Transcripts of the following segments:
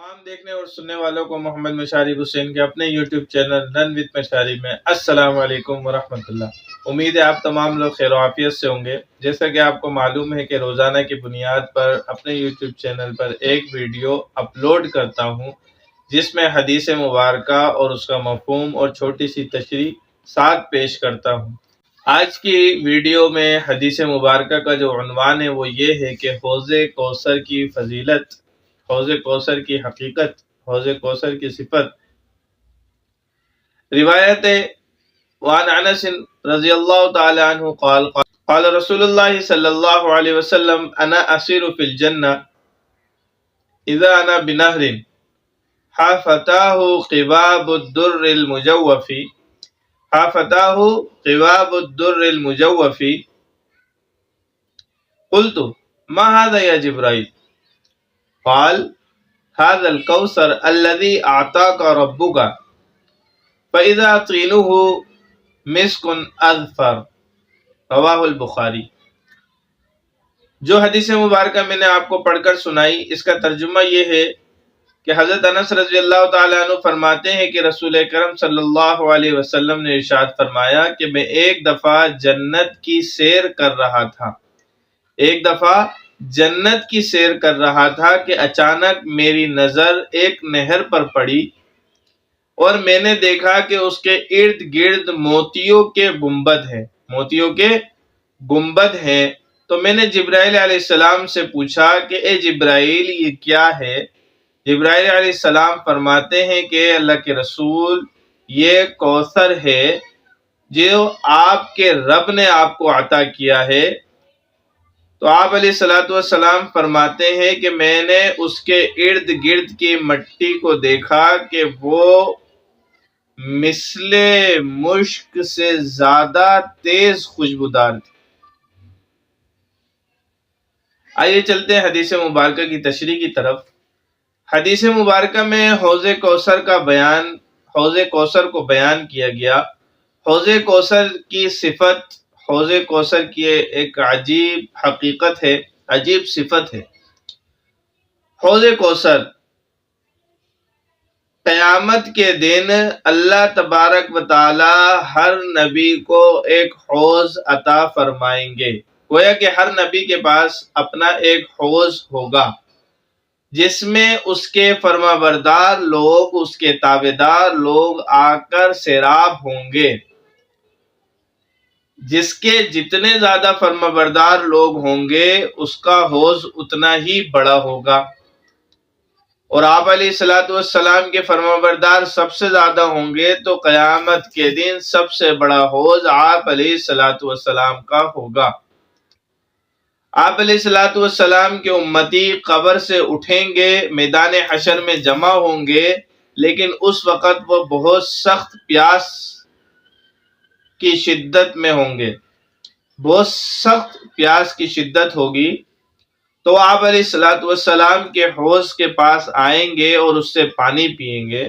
تمام دیکھنے اور سننے والوں کو محمد مشارف حسین کے اپنے YouTube channel run with Musharraf میں السلام علیکم ورحمۃ اللہ۔ امید ہے آپ تمام لوگ خیر و عافیت سے ہوں گے۔ جیسا کہ آپ کو معلوم ہے کہ روزانہ کی بنیاد پر اپنے یوٹیوب چینل پر ایک ویڈیو اپلوڈ کرتا ہوں جس میں حدیث مبارکہ اور اس کا مفہوم اور چھوٹی سی تشریح ساتھ پیش کرتا ہوں۔ آج کی ویڈیو میں حدیث مبارکہ کا جو عنوان ہے وہ یہ ہے کہ حوض کوثر کی فضیلت، حوض کوثر کی حقیقت، حوض کوثر کی صفت۔ روایت وعن انس رضی اللہ تعالی عنہ قال رسول اللہ صلی اللہ علیہ وسلم انا اسیر فی الجنہ اذا انا بنہر حافتاہ قباب الدر المجوف حافتاہ قباب الدر المجوف قلت ما هذا یا جبرائیل قال هذا الكوثر الذي اعطاك ربك فاذا طينه مسك اظفر رواہ البخاری۔ جو حدیث مبارکہ میں نے آپ کو پڑھ کر سنائی، اس کا ترجمہ یہ ہے کہ حضرت انس رضی اللہ تعالیٰ عنہ فرماتے ہیں کہ رسول اکرم صلی اللہ علیہ وسلم نے ارشاد فرمایا کہ میں ایک دفعہ جنت کی سیر کر رہا تھا، ایک دفعہ جنت کی سیر کر رہا تھا کہ اچانک میری نظر ایک نہر پر پڑی اور میں نے دیکھا کہ اس کے ارد گرد موتیوں کے گنبد ہیں، موتیوں کے گنبد ہیں۔ تو میں نے جبرائیل علیہ السلام سے پوچھا کہ اے جبرائیل یہ کیا ہے؟ جبرائیل علیہ السلام فرماتے ہیں کہ اللہ کے رسول یہ کوثر ہے جو آپ کے رب نے آپ کو عطا کیا ہے۔ تو آپ علیہ الصلوۃ والسلام فرماتے ہیں کہ میں نے اس کے ارد گرد کی مٹی کو دیکھا کہ وہ مثل مشک سے زیادہ تیز خوشبودار تھی۔ آئیے چلتے ہیں حدیث مبارکہ کی تشریح کی طرف۔ حدیث مبارکہ میں حوض کوثر کا بیان، حوض کوثر کو بیان کیا گیا۔ حوض کوثر کی صفت، حوض کوثر کی ایک عجیب حقیقت ہے، عجیب صفت ہے۔ حوض کوثر قیامت کے دن اللہ تبارک و تعالی ہر نبی کو ایک حوض عطا فرمائیں گے۔ گویا کہ ہر نبی کے پاس اپنا ایک حوض ہوگا جس میں اس کے فرما بردار لوگ، اس کے تابعدار لوگ آ کر سیراب ہوں گے۔ جس کے جتنے زیادہ فرما بردار لوگ ہوں گے اس کا حوض اتنا ہی بڑا ہوگا، اور آپ علیہ الصلوۃ والسلام کے فرما بردار سب سے زیادہ ہوں گے تو قیامت کے دن سب سے بڑا حوض آپ علیہ الصلوۃ والسلام کا ہوگا۔ آپ علیہ الصلوۃ والسلام کے امتی قبر سے اٹھیں گے، میدان حشر میں جمع ہوں گے، لیکن اس وقت وہ بہت سخت پیاس کی شدت میں ہوں گے، بہت سخت پیاس کی شدت ہوگی۔ تو آپ علیہ الصلوۃ والسلام کے حوض کے پاس آئیں گے اور اس سے پانی پئیں گے۔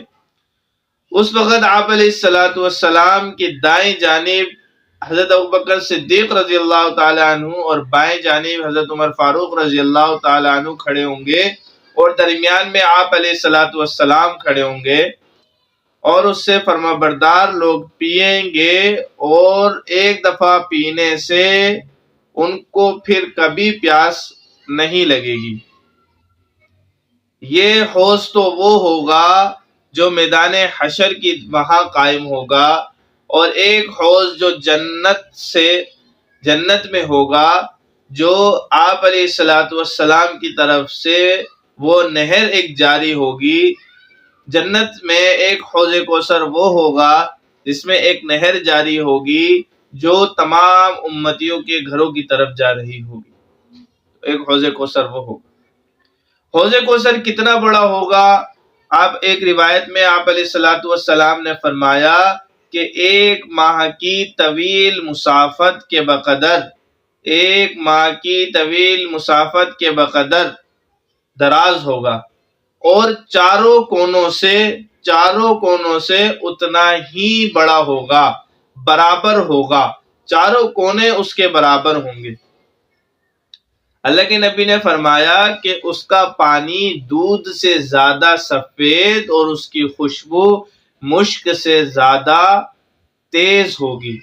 اس وقت آپ علیہ الصلوۃ والسلام کی دائیں جانب حضرت ابوبکر صدیق رضی اللہ تعالیٰ عنہ اور بائیں جانب حضرت عمر فاروق رضی اللہ تعالیٰ عنہ کھڑے ہوں گے، اور درمیان میں آپ علیہ الصلوۃ والسلام کھڑے ہوں گے، اور اس سے فرما بردار لوگ پئیں گے، اور ایک دفعہ پینے سے ان کو پھر کبھی پیاس نہیں لگے گی۔ یہ حوض تو وہ ہوگا جو میدان حشر کی وہاں قائم ہوگا، اور ایک حوض جو جنت میں ہوگا، جو آپ علیہ الصلوۃ والسلام کی طرف سے وہ نہر ایک جاری ہوگی۔ جنت میں ایک حوض کوثر وہ ہوگا جس میں ایک نہر جاری ہوگی جو تمام امتیوں کے گھروں کی طرف جا رہی ہوگی۔ ایک حوض کوثر وہ ہوگا۔ حوض کوثر کتنا بڑا ہوگا؟ ایک روایت میں آپ علیہ الصلوۃ والسلام نے فرمایا کہ ایک ماہ کی طویل مسافت کے بقدر، ایک ماہ کی طویل مسافت کے بقدر دراز ہوگا، اور چاروں کونوں سے اتنا ہی بڑا ہوگا، برابر ہوگا، چاروں کونے اس کے برابر ہوں گے۔ اللہ کے نبی نے فرمایا کہ اس کا پانی دودھ سے زیادہ سفید اور اس کی خوشبو مشک سے زیادہ تیز ہوگی،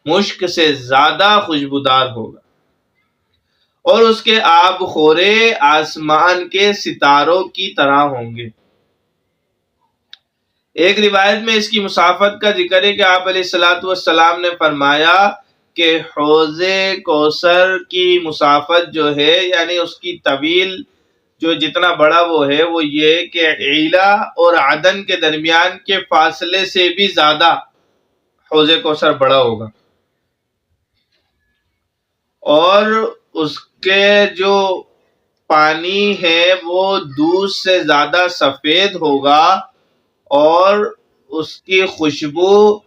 مشک سے زیادہ خوشبودار ہوگا، اور اس کے آب خورے آسمان کے ستاروں کی طرح ہوں گے۔ ایک روایت میں اس کی مسافت کا ذکر ہے کہ آپ علیہ الصلوۃ والسلام نے فرمایا کہ حوض کوثر کی مسافت جو ہے، یعنی اس کی طویل جو جتنا بڑا وہ ہے، وہ یہ کہ عیلا اور عدن کے درمیان کے فاصلے سے بھی زیادہ حوض کوثر بڑا ہوگا، اور اس کے جو پانی ہے وہ دودھ سے زیادہ سفید ہوگا، اور اس کی خوشبو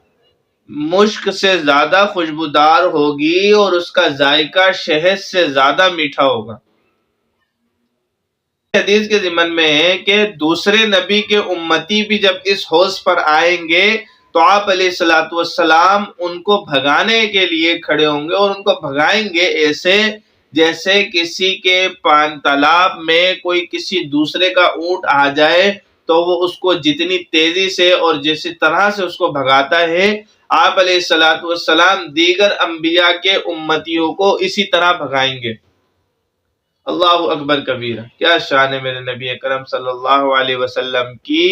مشک سے زیادہ خوشبودار ہوگی، اور اس کا ذائقہ شہد سے زیادہ میٹھا ہوگا۔ حدیث کے ضمن میں ہے کہ دوسرے نبی کے امتی بھی جب اس حوض پر آئیں گے تو آپ علیہ الصلوۃ والسلام ان کو بھگانے کے لیے کھڑے ہوں گے، اور ان کو بھگائیں گے ایسے جیسے کسی کے تالاب میں کوئی کسی دوسرے کا اونٹ آ جائے تو وہ اس کو جتنی تیزی سے اور جیسی طرح سے اس کو بھگاتا ہے، آپ علیہ الصلوۃ والسلام دیگر انبیاء کے امتیوں کو اسی طرح بھگائیں گے۔ اللہ اکبر کبیرہ، کیا شان ہے میرے نبی اکرم صلی اللہ علیہ وسلم کی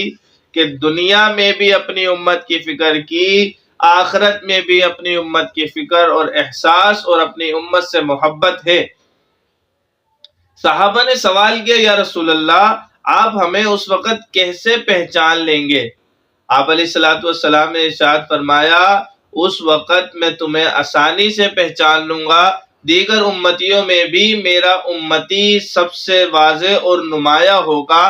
کہ دنیا میں بھی اپنی امت کی فکر کی، آخرت میں بھی اپنی امت کی فکر اور احساس اور اپنی امت سے محبت ہے۔ صحابہ نے سوال کیا، یا رسول اللہ آپ ہمیں اس وقت کیسے پہچان لیں گے؟ آپ علیہ الصلوۃ والسلام نے ارشاد فرمایا، اس وقت میں تمہیں آسانی سے پہچان لوں گا، دیگر امتیوں میں بھی میرا امتی سب سے واضح اور نمایاں ہوگا،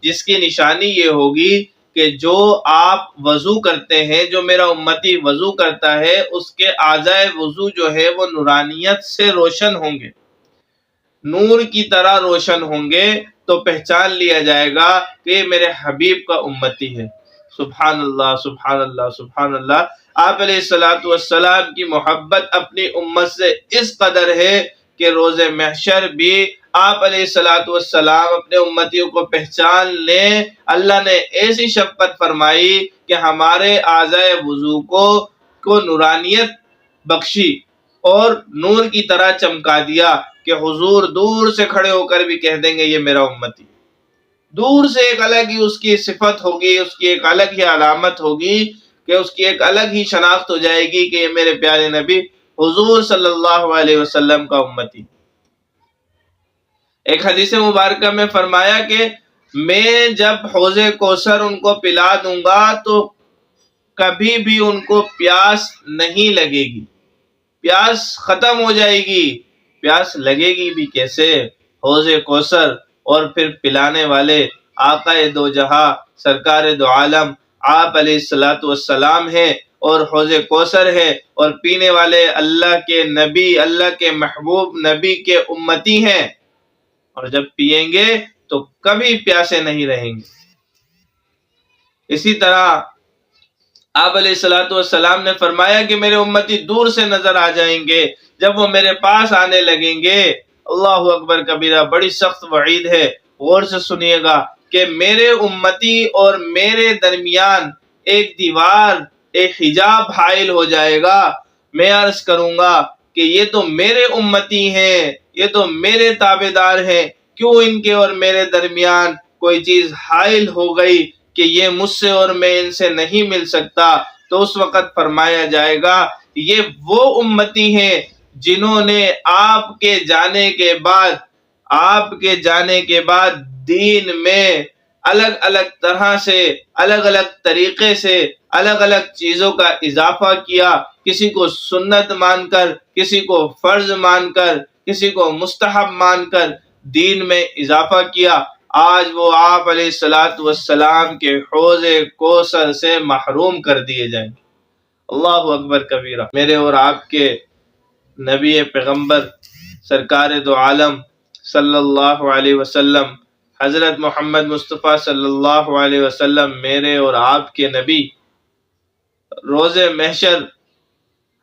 جس کی نشانی یہ ہوگی کہ جو آپ وضو کرتے ہیں، جو میرا امتی وضو کرتا ہے، اس کے اعضائے وضو جو ہے وہ نورانیت سے روشن ہوں گے، نور کی طرح روشن ہوں گے، تو پہچان لیا جائے گا کہ یہ میرے حبیب کا امتی ہے۔ سبحان اللہ، سبحان اللہ، سبحان اللہ۔ آپ علیہ الصلوۃ والسلام کی محبت اپنی امت سے اس قدر ہے کہ روز محشر بھی آپ علیہ الصلوۃ والسلام اپنے امتیوں کو پہچان لیں، اللہ نے ایسی شفقت فرمائی کہ ہمارے اعضائے وضو کو نورانیت بخشی اور نور کی طرح چمکا دیا کہ حضور دور سے کھڑے ہو کر بھی کہہ دیں گے یہ میرا امتی۔ دور سے ایک الگ ہی اس کی صفت ہوگی، اس کی ایک الگ ہی علامت ہوگی، کہ اس کی ایک الگ ہی شناخت ہو جائے گی کہ یہ میرے پیارے نبی حضور صلی اللہ علیہ وسلم کا امتی۔ ایک حدیث مبارکہ میں فرمایا کہ میں جب حوض کوثر ان کو پلا دوں گا تو کبھی بھی ان کو پیاس نہیں لگے گی، پیاس ختم ہو جائے گی۔ پیاس لگے گی بھی کیسے؟ حوض کوثر، اور پھر پلانے والے آقا دو جہاں سرکار دو عالم آپ علیہ الصلوۃ والسلام ہیں، اور حوض کوثر ہے، اور پینے والے اللہ کے نبی، اللہ کے محبوب نبی کے امتی ہیں، اور جب پیئیں گے تو کبھی پیاسے نہیں رہیں گے۔ اسی طرح آپ علیہ الصلوۃ والسلام نے فرمایا کہ میرے امتی دور سے نظر آ جائیں گے، جب وہ میرے پاس آنے لگیں گے، اللہ اکبر کبیرہ، بڑی سخت وعید ہے، غور سے سنیے گا، کہ میرے امتی اور میرے درمیان ایک دیوار، ایک حجاب حائل ہو جائے گا۔ میں عرض کروں گا کہ یہ تو میرے امتی ہیں، یہ تو میرے تابعدار ہیں، کیوں ان کے اور میرے درمیان کوئی چیز حائل ہو گئی کہ یہ مجھ سے اور میں ان سے نہیں مل سکتا؟ تو اس وقت فرمایا جائے گا یہ وہ امتی ہیں جنہوں نے آپ کے جانے کے بعد دین میں الگ الگ طرح سے، الگ الگ طریقے سے، الگ الگ چیزوں کا اضافہ کیا، کسی کو سنت مان کر، کسی کو فرض مان کر، کسی کو مستحب مان کر دین میں اضافہ کیا۔ آج وہ آپ علیہ الصلوۃ والسلام کے حوض کوثر سے محروم کر دیے جائیں گے۔ اللہ اکبر کبیرہ۔ میرے اور آپ کے نبی پیغمبر سرکار دو عالم صلی اللہ علیہ وسلم حضرت محمد مصطفیٰ صلی اللہ علیہ وسلم، میرے اور آپ کے نبی، روز محشر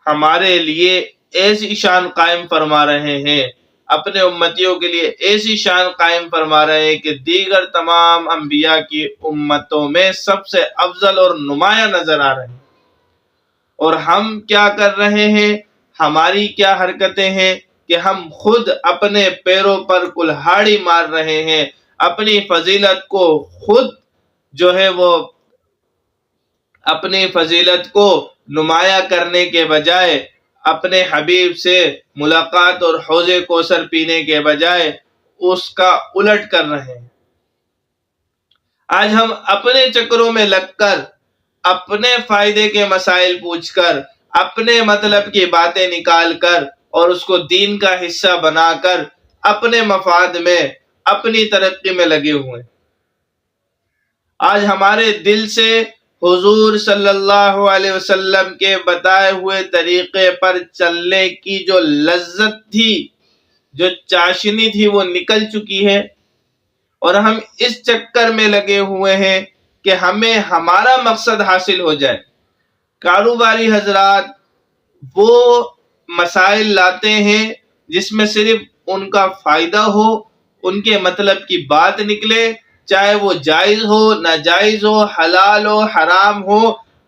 ہمارے لیے ایسی شان قائم فرما رہے ہیں، اپنے امتیوں کے لیے ایسی شان قائم فرما رہے ہیں کہ دیگر تمام انبیاء کی امتوں میں سب سے افضل اور نمایاں نظر آ رہے ہیں۔ اور ہم کیا کر رہے ہیں، ہماری کیا حرکتیں ہیں کہ ہم خود اپنے پیروں پر کلہاڑی مار رہے ہیں، اپنی فضیلت کو خود جو ہے وہ اپنی فضیلت کو نمایاں کرنے کے بجائے، اپنے حبیب سے ملاقات اور حوض کوثر پینے کے بجائے اس کا الٹ کر رہے ہیں۔ آج ہم اپنے چکروں میں لگ کر، اپنے فائدے کے مسائل پوچھ کر، اپنے مطلب کی باتیں نکال کر اور اس کو دین کا حصہ بنا کر اپنے مفاد میں، اپنی ترقی میں لگے ہوئے ہیں۔ آج ہمارے دل سے حضور صلی اللہ علیہ وسلم کے بتائے ہوئے طریقے پر چلنے کی جو لذت تھی، جو چاشنی تھی، وہ نکل چکی ہے، اور ہم اس چکر میں لگے ہوئے ہیں کہ ہمیں ہمارا مقصد حاصل ہو جائے۔ کاروباری حضرات وہ مسائل لاتے ہیں جس میں صرف ان کا فائدہ ہو، ان کے مطلب کی بات نکلے، چاہے وہ جائز ہو، ناجائز ہو، حلال ہو، حرام ہو،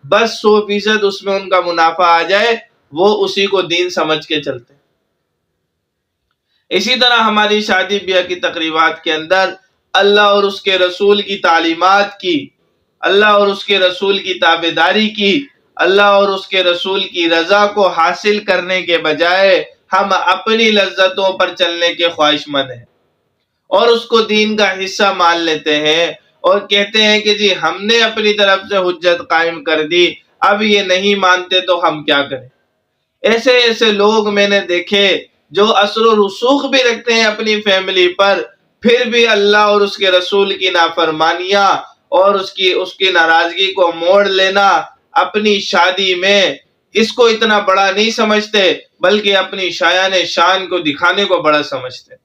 بس 100% اس میں ان کا منافع آ جائے، وہ اسی کو دین سمجھ کے چلتے ہیں۔ اسی طرح ہماری شادی بیاہ کی تقریبات کے اندر اللہ اور اس کے رسول کی تعلیمات کی، اللہ اور اس کے رسول کی تابعداری کی، اللہ اور اس کے رسول کی رضا کو حاصل کرنے کے بجائے ہم اپنی لذتوں پر چلنے کے خواہش مند ہیں، اور اس کو دین کا حصہ مان لیتے ہیں، اور کہتے ہیں کہ جی ہم نے اپنی طرف سے حجت قائم کر دی، اب یہ نہیں مانتے تو ہم کیا کریں۔ ایسے ایسے لوگ میں نے دیکھے جو اثر و رسوخ بھی رکھتے ہیں اپنی فیملی پر، پھر بھی اللہ اور اس کے رسول کی نافرمانیاں اور اس کی ناراضگی کو موڑ لینا اپنی شادی میں، اس کو اتنا بڑا نہیں سمجھتے، بلکہ اپنی شایان شان کو دکھانے کو بڑا سمجھتے،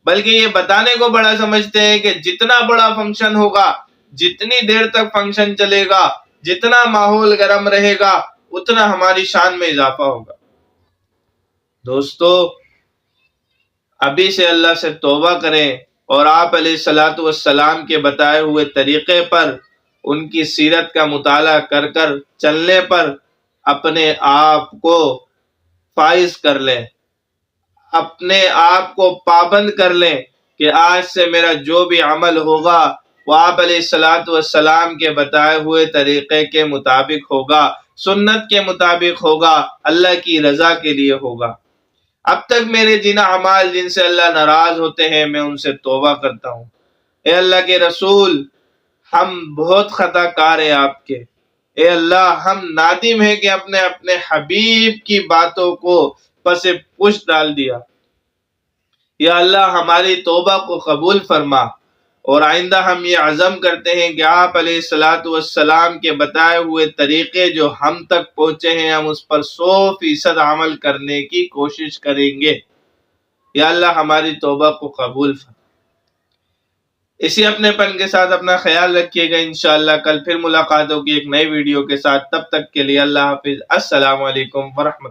بلکہ یہ بتانے کو بڑا سمجھتے ہیں کہ جتنا بڑا فنکشن ہوگا، جتنی دیر تک فنکشن چلے گا، جتنا ماحول گرم رہے گا، اتنا ہماری شان میں اضافہ ہوگا۔ دوستو، ابھی سے اللہ سے توبہ کریں اور آپ علیہ الصلوۃ والسلام کے بتائے ہوئے طریقے پر، ان کی سیرت کا مطالعہ کر کر چلنے پر اپنے آپ کو فائز کر لیں، اپنے آپ کو پابند کر لیں کہ آج سے میرا جو بھی عمل ہوگا وہ آپ علیہ الصلوۃ والسلام کے بتائے ہوئے طریقے کے مطابق ہوگا، سنت کے مطابق ہوگا، اللہ کی رضا کے لیے ہوگا۔ اب تک میرے جن اعمال جن سے اللہ ناراض ہوتے ہیں میں ان سے توبہ کرتا ہوں۔ اے اللہ کے رسول، ہم بہت خطا کار ہیں آپ کے، اے اللہ ہم نادم ہیں کہ اپنے حبیب کی باتوں کو پس پش ڈال دیا۔ یا اللہ ہماری توبہ کو قبول فرما، اور آئندہ ہم یہ عزم کرتے ہیں کہ آپ علیہ الصلوۃ والسلام کے بتائے ہوئے طریقے جو ہم تک پہنچے ہیں ہم اس پر 100% عمل کرنے کی کوشش کریں گے۔ یا اللہ ہماری توبہ کو قبول فرما۔ اسی اپنے پن کے ساتھ اپنا خیال رکھیے گا، انشاءاللہ کل پھر ملاقات ہوگی ایک نئی ویڈیو کے ساتھ، تب تک کے لیے اللہ حافظ، السلام علیکم ورحمۃ اللہ۔